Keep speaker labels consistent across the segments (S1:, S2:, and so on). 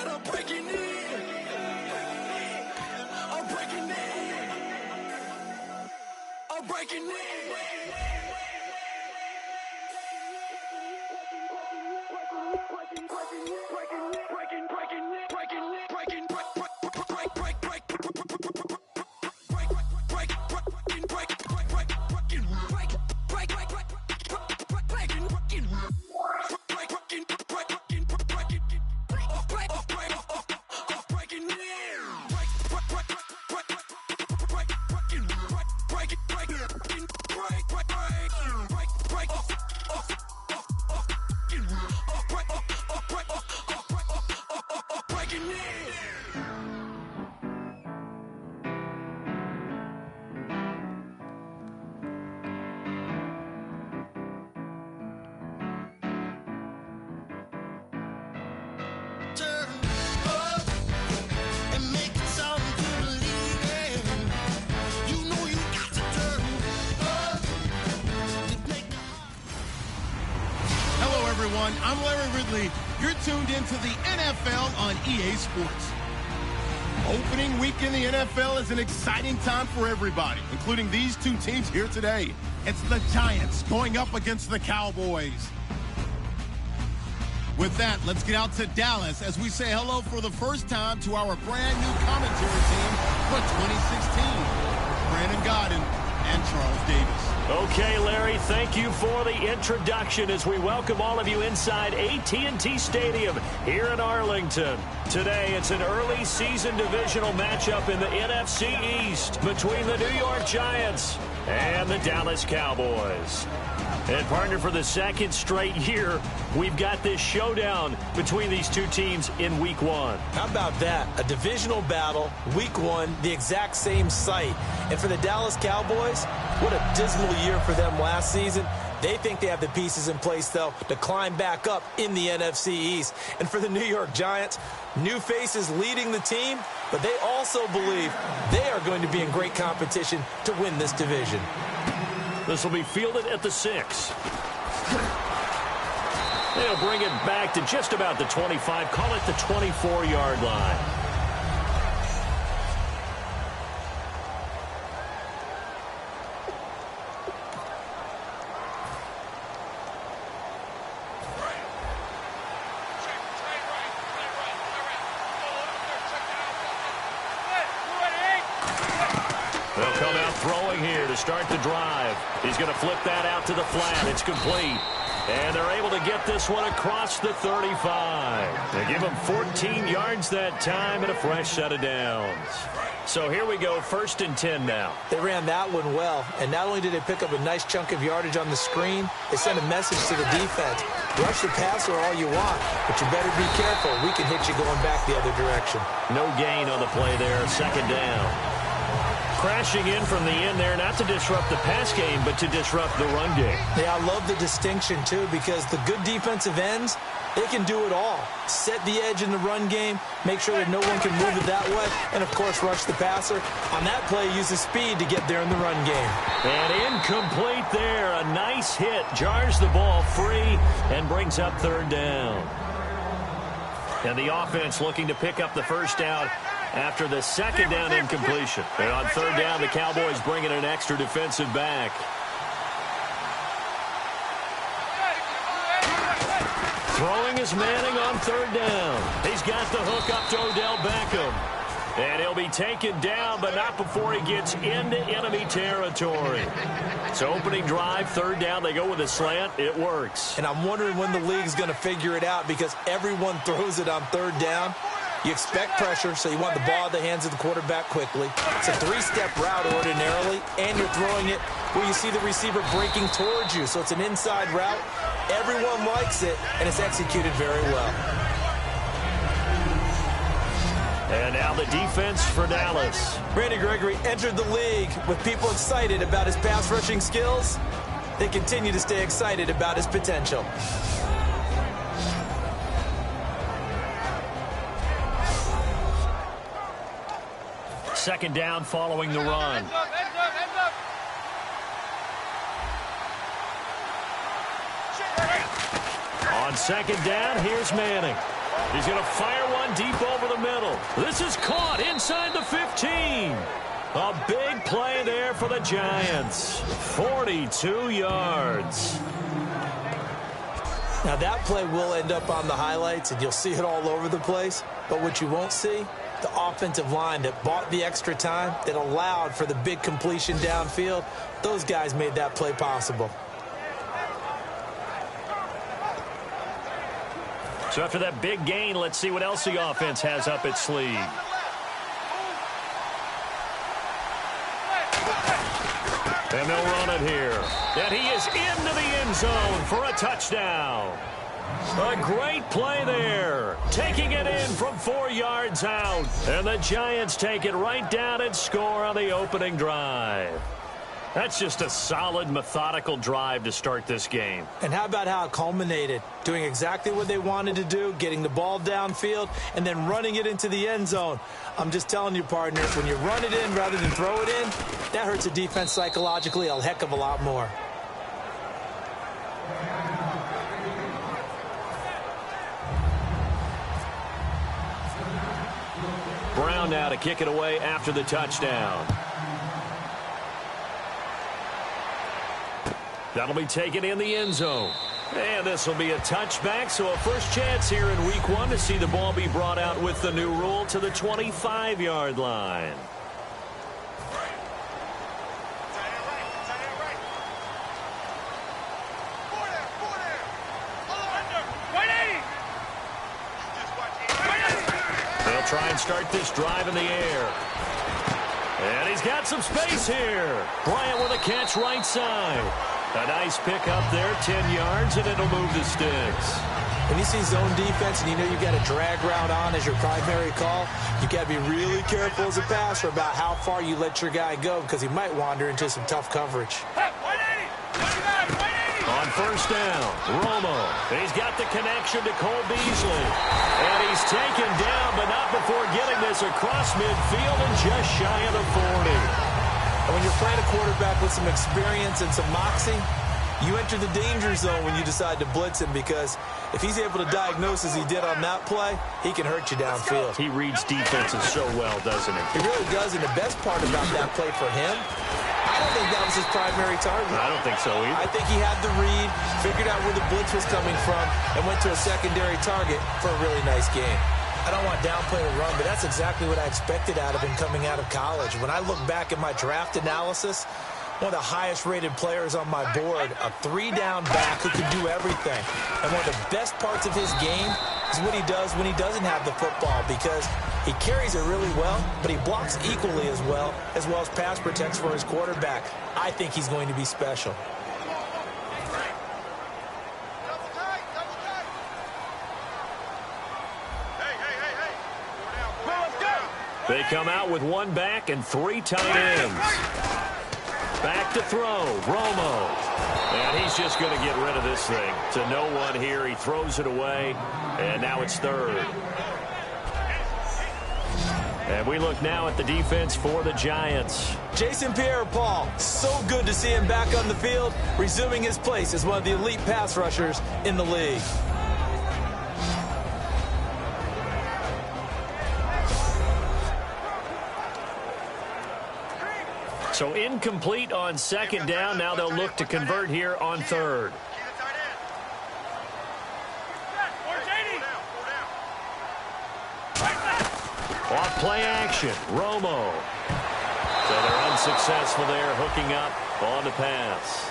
S1: I'm breaking in. I'm breaking in. I'm breaking in.
S2: I'm Larry Ridley. You're tuned into the NFL on EA Sports. Opening week in the NFL is an exciting time for everybody, including these two teams here today. It's the Giants going up against the Cowboys. With that, let's get out to Dallas as we say hello for the first time to our brand new commentary team for 2016. Brandon Godden and Charles Davis.
S3: Okay, Larry, thank you for the introduction as we welcome all of you inside AT&T Stadium here in Arlington. Today, it's an early season divisional matchup in the NFC East between the New York Giants and the Dallas Cowboys. And partner, for the second straight year, we've got this showdown between these two teams in Week 1.
S4: How about that? A divisional battle, Week 1, the exact same site. And for the Dallas Cowboys, what a dismal year for them last season. They think they have the pieces in place, though, to climb back up in the NFC East. And for the New York Giants, new faces leading the team, but they also believe they are going to be in great competition to win this division.
S3: This will be fielded at the 6. They'll bring it back to just about the 25, call it the 24-yard line. They'll come out throwing here to start the drive. He's going to flip that out to the flat. It's complete. And they're able to get this one across the 35. They give him 14 yards that time and a fresh set of downs. So here we go, 1st and 10 now.
S4: They ran that one well, and not only did they pick up a nice chunk of yardage on the screen, they sent a message to the defense. Rush the passer all you want, but you better be careful. We can hit you going back the other direction.
S3: No gain on the play there, 2nd down. Crashing in from the end there, not to disrupt the pass game, but to disrupt the run game.
S4: Yeah, I love the distinction, too, because the good defensive ends, they can do it all. Set the edge in the run game, make sure that no one can move it that way, and, of course, rush the passer. On that play, use the speed to get there in the run game.
S3: And incomplete there. A nice hit. Jars the ball free and brings up 3rd down. And the offense looking to pick up the first down after the 2nd down incompletion. And on 3rd down, the Cowboys bring in an extra defensive back. Throwing is Manning on 3rd down. He's got the hook up to Odell Beckham. And he'll be taken down, but not before he gets into enemy territory. So opening drive, 3rd down, they go with a slant. It works.
S4: And I'm wondering when the league's going to figure it out, because everyone throws it on 3rd down. You expect pressure, so you want the ball in the hands of the quarterback quickly. It's a 3-step route ordinarily, and you're throwing it where you see the receiver breaking towards you. So it's an inside route. Everyone likes it, and it's executed very well.
S3: And now the defense for Dallas.
S4: Randy Gregory entered the league with people excited about his pass rushing skills. They continue to stay excited about his potential.
S3: Second down following the run. On 2nd down, here's Manning. He's going to fire one deep over the middle. This is caught inside the 15. A big play there for the Giants. 42 yards.
S4: Now, that play will end up on the highlights, and you'll see it all over the place. But what you won't see, the offensive line that bought the extra time, that allowed for the big completion downfield, those guys made that play possible.
S3: So after that big gain, let's see what else the offense has up its sleeve. And they'll run it here. And he is into the end zone for a touchdown. A great play there. Taking it in from 4 yards out. And the Giants take it right down and score on the opening drive. That's just a solid, methodical drive to start this game.
S4: And how about how it culminated? Doing exactly what they wanted to do, getting the ball downfield, and then running it into the end zone. I'm just telling you, partner, when you run it in rather than throw it in, that hurts a defense psychologically a heck of a lot more.
S3: Brown now to kick it away after the touchdown. That'll be taken in the end zone. And this will be a touchback, so a first chance here in week 1 to see the ball be brought out with the new rule to the 25-yard line. They'll try and start this drive in the air. And he's got some space here. Bryant with a catch right side. A nice pick up there, 10 yards, and it'll move the sticks.
S4: When you see zone defense and you know you got a drag route on as your primary call, you got to be really careful as a passer about how far you let your guy go because he might wander into some tough coverage.
S3: On first down, Romo. He's got the connection to Cole Beasley. And he's taken down, but not before getting this across midfield and just shy of the 40.
S4: And when you're playing a quarterback with some experience and some moxie, you enter the danger zone when you decide to blitz him because if he's able to diagnose as he did on that play, he can hurt you downfield.
S3: He reads defenses so well, doesn't he?
S4: He really does, and the best part about that play for him, I don't think that was his primary target.
S3: I don't think so either.
S4: I think he had the read, figured out where the blitz was coming from, and went to a secondary target for a really nice game. I don't want downplay the run, but that's exactly what I expected out of him coming out of college. When I look back at my draft analysis, one of the highest-rated players on my board, a 3-down back who can do everything. And one of the best parts of his game is what he does when he doesn't have the football because he carries it really well, but he blocks equally as well as pass protects for his quarterback. I think he's going to be special.
S3: They come out with one back and 3 tight ends. Back to throw, Romo. And he's just going to get rid of this thing. To no one here, he throws it away, and now it's third. And we look now at the defense for the Giants.
S4: Jason Pierre-Paul, so good to see him back on the field, resuming his place as one of the elite pass rushers in the league.
S3: So incomplete on second down. Now they'll look to convert here on third. Off play action, Romo. So they're unsuccessful there, hooking up on the pass.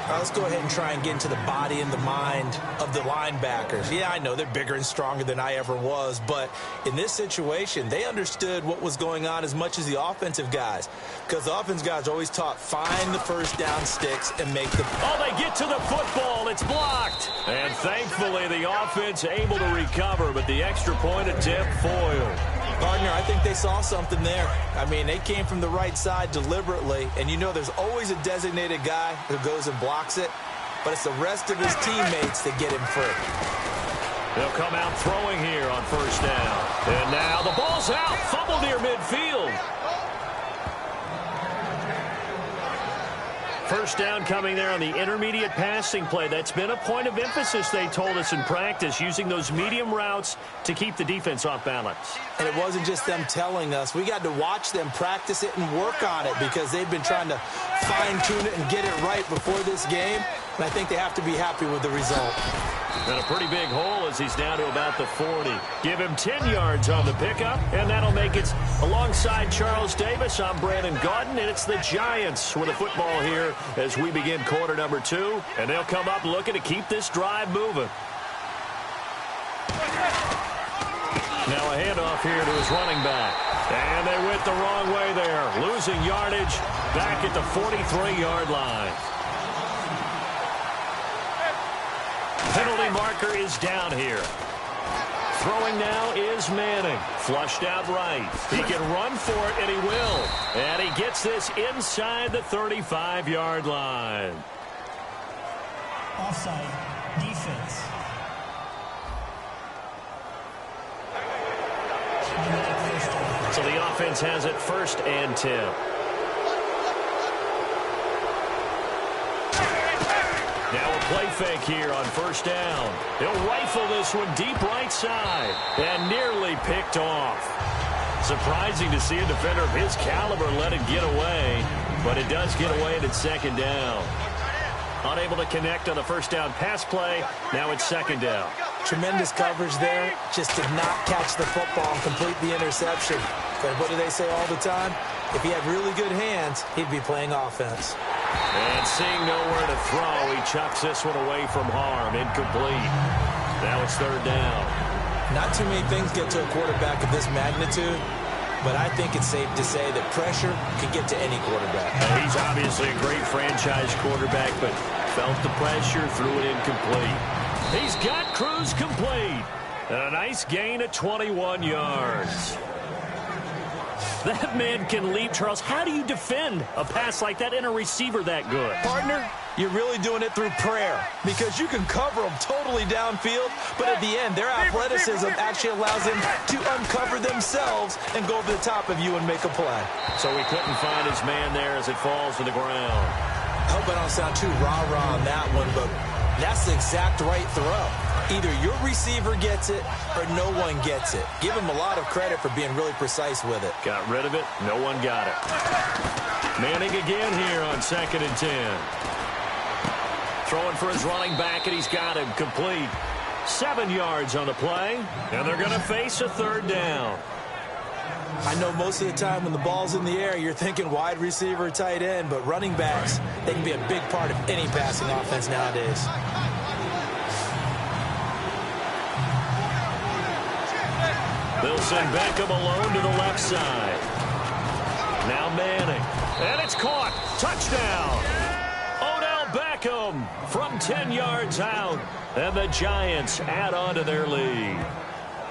S4: Let's go ahead and try and get into the body and the mind of the linebackers. Yeah, I know they're bigger and stronger than I ever was, but in this situation, they understood what was going on as much as the offensive guys, because the offensive guys are always taught, find the first down sticks and make the...
S3: Oh, they get to the football. It's blocked. And thankfully, the offense able to recover, but the extra point attempt foiled.
S4: Partner, I think they saw something there. I mean, they came from the right side deliberately, and you know there's always a designated guy who goes and blocks it, but it's the rest of his teammates that get him free.
S3: They'll come out throwing here on first down. And now the ball's out, fumbled near midfield. First down coming there on the intermediate passing play. That's been a point of emphasis, they told us in practice, using those medium routes to keep the defense off balance.
S4: And it wasn't just them telling us. We got to watch them practice it and work on it because they've been trying to fine-tune it and get it right before this game. And I think they have to be happy with the result.
S3: And a pretty big hole as he's down to about the 40. Give him 10 yards on the pickup, and that'll make it alongside Charles Davis. I'm Brandon Gaudin, and it's the Giants with the football here as we begin quarter number 2. And they'll come up looking to keep this drive moving. Now a handoff here to his running back. And they went the wrong way there, losing yardage back at the 43-yard line. Penalty marker is down here. Throwing now is Manning. Flushed out right. He can run for it, and he will. And he gets this inside the 35-yard line.
S5: Offside. Defense.
S3: So the offense has it 1st and 10. Now a play fake here on 1st down. He'll rifle this one deep right side and nearly picked off. Surprising to see a defender of his caliber let it get away, but it does get away and it's 2nd down. Unable to connect on the 1st down pass play. Now it's 2nd down.
S4: Tremendous coverage there. Just did not catch the football and complete the interception. But what do they say all the time? If he had really good hands, he'd be playing offense.
S3: And seeing nowhere to throw, he chucks this one away from harm. Incomplete. Now it's 3rd down.
S4: Not too many things get to a quarterback of this magnitude, but I think it's safe to say that pressure can get to any quarterback.
S3: He's obviously a great franchise quarterback, but felt the pressure, threw it incomplete. He's got Cruz complete. And a nice gain of 21 yards. That man can leap, Charles. How do you defend a pass like that and a receiver that good?
S4: Partner, you're really doing it through prayer because you can cover them totally downfield, but at the end, their athleticism actually allows them to uncover themselves and go over the top of you and make a play.
S3: So he couldn't find his man there as it falls to the ground.
S4: I hope I don't sound too rah-rah on that one, but that's the exact right throw. Either your receiver gets it or no one gets it. Give him a lot of credit for being really precise with it.
S3: Got rid of it. No one got it. Manning again here on 2nd and 10. Throwing for his running back, and he's got him complete. 7 yards on the play, and they're going to face a 3rd down.
S4: I know most of the time when the ball's in the air, you're thinking wide receiver, tight end, but running backs, they can be a big part of any passing offense nowadays.
S3: They'll send Beckham alone to the left side. Now Manning. And it's caught. Touchdown. Odell Beckham from 10 yards out. And the Giants add on to their lead.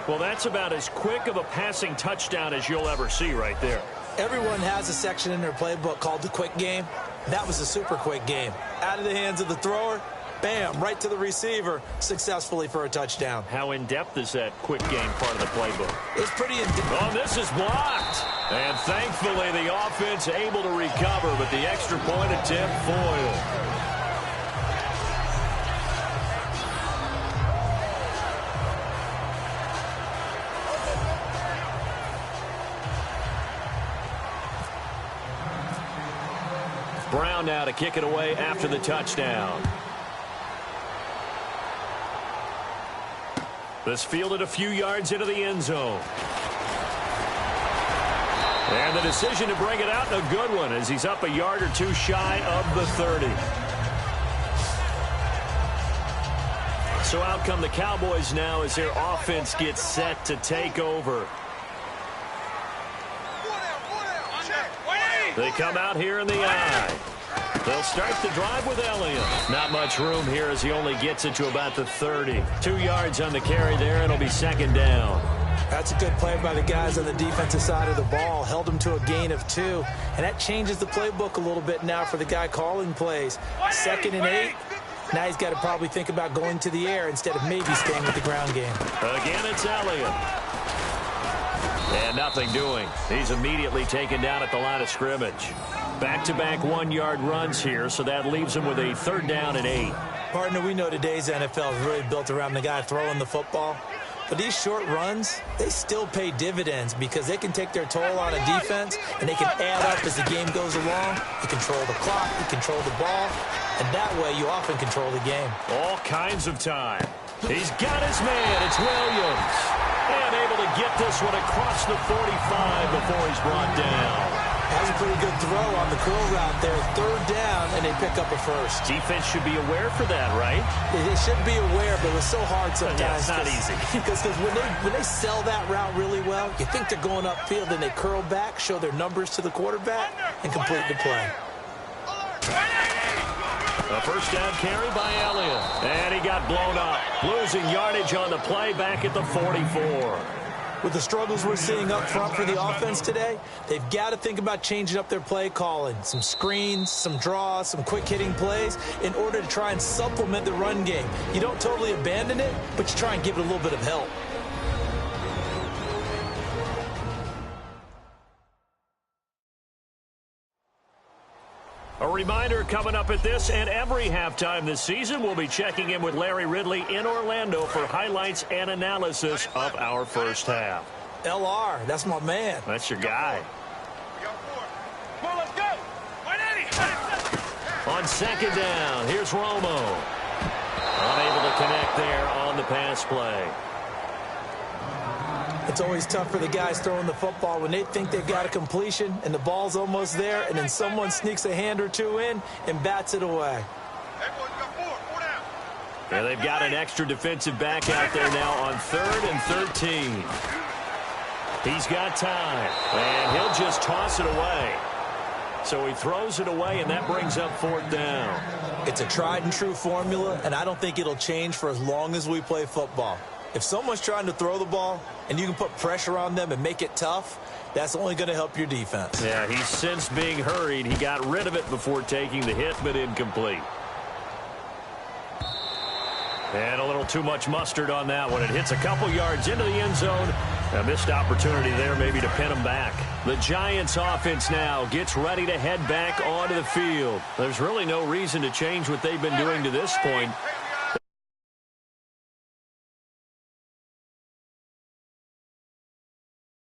S3: Well, that's about as quick of a passing touchdown as you'll ever see right there.
S4: Everyone has a section in their playbook called the quick game. That was a super quick game. Out of the hands of the thrower, bam, right to the receiver, successfully for a touchdown.
S3: How in-depth is that quick game part of the playbook?
S4: It's pretty in-depth.
S3: Oh, this is blocked. And thankfully the offense able to recover, but the extra point attempt foiled. Brown now to kick it away after the touchdown. This fielded a few yards into the end zone. And the decision to bring it out, and a good one, as he's up a yard or two shy of the 30. So out come the Cowboys now as their offense gets set to take over. They come out here in the eye. They'll start the drive with Elliott. Not much room here as he only gets it to about the 30. 2 yards on the carry there. It'll be 2nd down.
S4: That's a good play by the guys on the defensive side of the ball. Held them to a gain of 2. And that changes the playbook a little bit now for the guy calling plays. 2nd and 8. Now he's got to probably think about going to the air instead of maybe staying with the ground game.
S3: Again, it's Elliott. And nothing doing. He's immediately taken down at the line of scrimmage. Back-to-back one-yard runs here, so that leaves him with a 3rd down and 8.
S4: Partner, we know today's NFL is really built around the guy throwing the football. But these short runs, they still pay dividends because they can take their toll on a defense, and they can add up as the game goes along. You control the clock, you control the ball, and that way you often control the game.
S3: All kinds of time. He's got his man. It's Williams. And able to get this one across the 45 before he's brought down.
S4: Has a pretty good throw on the curl route there. 3rd down, and they pick up a first.
S3: Defense should be aware for that, right?
S4: They should be aware, but it's so hard sometimes.
S3: Yeah, it's not easy.
S4: Because when they sell that route really well, you think they're going upfield, and they curl back, show their numbers to the quarterback, and complete the play.
S3: A 1st down carry by Elliott. And he got blown up. Losing yardage on the play back at the 44.
S4: With the struggles we're seeing up front for the offense today, they've got to think about changing up their play calling. Some screens, some draws, some quick-hitting plays in order to try and supplement the run game. You don't totally abandon it, but you try and give it a little bit of help.
S3: A reminder coming up at this and every halftime this season, we'll be checking in with Larry Ridley in Orlando for highlights and analysis of our first half.
S4: LR, that's my man.
S3: That's your guy.
S1: Come on, let's go.
S3: On 2nd down, here's Romo. Unable to connect there on the pass play.
S4: It's always tough for the guys throwing the football when they think they've got a completion and the ball's almost there, and then someone sneaks a hand or two in and bats it away.
S1: Hey, boy, you got 4 down.
S3: And they've got an extra defensive back out there now on 3rd and 13. He's got time, and he'll just toss it away. So he throws it away, and that brings up 4th down.
S4: It's a tried-and-true formula, and I don't think it'll change for as long as we play football. If someone's trying to throw the ball and you can put pressure on them and make it tough, that's only going to help your defense.
S3: Yeah, he's since being hurried. He got rid of it before taking the hit, but incomplete. And a little too much mustard on that one. It hits a couple yards into the end zone. A missed opportunity there maybe to pin him back. The Giants offense now gets ready to head back onto the field. There's really no reason to change what they've been doing to this point.